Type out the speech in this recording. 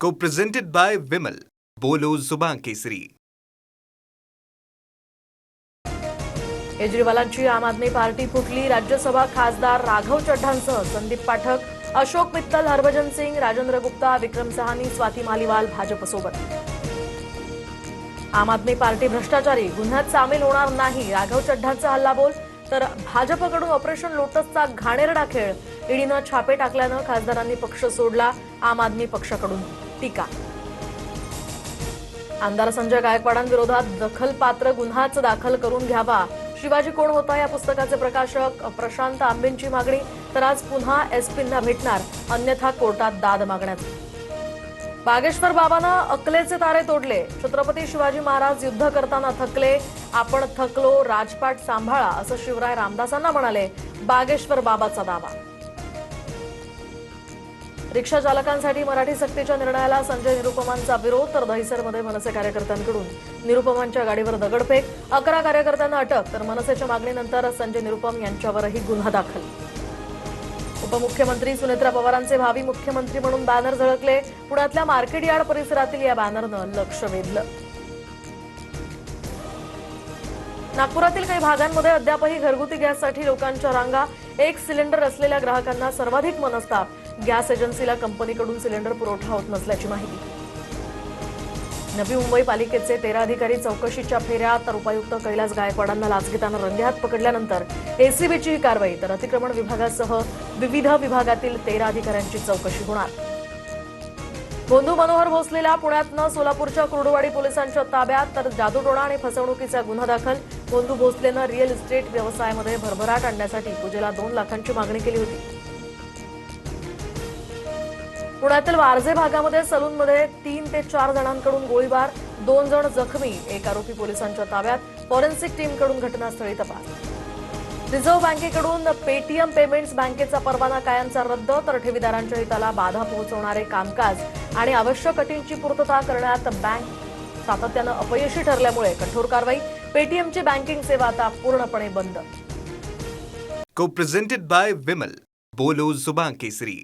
Co-presented by Vimal. बोलो जुबान केसरी. केजरीवालांची आम आदमी पार्टी फुटली. राज्यसभा खासदार राघव चड्ढांसह संदीप पाठक, अशोक मित्तल, हरभजन सिंग, राजेंद्र गुप्ता, विक्रम सहानी, स्वाती मालीवाल भाजपसोबत. आम आदमी पार्टी भ्रष्टाचारी गुन्ह्यात सामील होणार नाही, राघव चड्ढांचा हल्लाबोल. तर भाजपकडून ऑपरेशन लोटसचा घाणेरडा खेळ. ईडीनं छापे टाकल्यानं खासदारांनी पक्ष सोडला, आम आदमी पक्षाकडून टीका. आमदार संजय गायकवाडांविरोधात दखलपात्र गुन्हाच दाखल करून घ्यावा. शिवाजी कोण होता या पुस्तकाचे प्रकाशक प्रशांत आंबेंची मागणी. तर आज पुन्हा एसपींना भेटणार, अन्यथा कोर्टात दाद मागण्यात. बागेश्वर बाबांना अकलेचे तारे तोडले. छत्रपती शिवाजी महाराज युद्ध करताना थकले. आपण थकलो, राजपाट सांभाळा असं शिवराय रामदासांना म्हणाले, बागेश्वर बाबाचा दावा. रिक्षा चालकांसाठी मराठी सक्तीच्या निर्णयाला संजय निरुपमांचा विरोध. तर दहिसरमध्ये मनसे कार्यकर्त्यांकडून निरुपमांच्या गाडीवर दगडफेक. 11 कार्यकर्त्यांना अटक. तर मनसेच्या मागणीनंतर संजय निरुपम यांच्यावरही गुन्हा दाखल. उपमुख्यमंत्री सुनेत्रा पवारांचे भावी मुख्यमंत्री म्हणून बॅनर झळकले. पुण्यातल्या मार्केट यार्ड परिसरातील या बॅनरनं लक्ष वेधलं. नागपुरातील काही भागांमध्ये अद्यापही घरगुती गॅससाठी लोकांच्या रांगा. 1 सिलेंडर असलेल्या ग्राहकांना सर्वाधिक मनस्ताप. गॅस एजन्सीला कंपनीकडून सिलेंडर पुरवठा होत नसल्याची माहिती. नवी मुंबई पालिकेचे 13 अधिकारी चौकशीच्या फेऱ्या. तर उपायुक्त कैलास गायकवाडांना लाच घेताना रंगेहात पकडल्यानंतर एसीबीची ही कारवाई. तर अतिक्रमण विभागासह विविध विभागातील 13 अधिकाऱ्यांची चौकशी होणार. बंधू मनोहर भोसलेला पुण्यातनं सोलापूरच्या कुर्डुवाडी पोलिसांच्या ताब्यात. तर जादूटोणा आणि फसवणुकीचा गुन्हा दाखल. बंधू भोसलेनं रिअल इस्टेट व्यवसायामध्ये भरभराट आणण्यासाठी पूजेला 2 लाखांची मागणी केली होती. पुण्यातील वारजे भागामध्ये सलूनमध्ये 3 ते 4 जणांकडून गोळीबार. 2 जण जखमी. 1 आरोपी पोलिसांच्या ताब्यात. फॉरेन्सिक टीमकडून घटनास्थळी तपास. रिझर्व्ह बँकेकडून पेटीएम पेमेंट्स बँकेचा परवाना कायमचा रद्द. तर ठेवीदारांच्या हिताला बाधा पोहोचवणारे कामकाज आणि आवश्यक अटींची पूर्तता करण्यात बँक सातत्यानं अपयशी ठरल्यामुळे कठोर कारवाई. पेटीएमची बँकिंग सेवा आता पूर्णपणे बंद. Co-presented by Vimal. बोलो जुबान केसरी.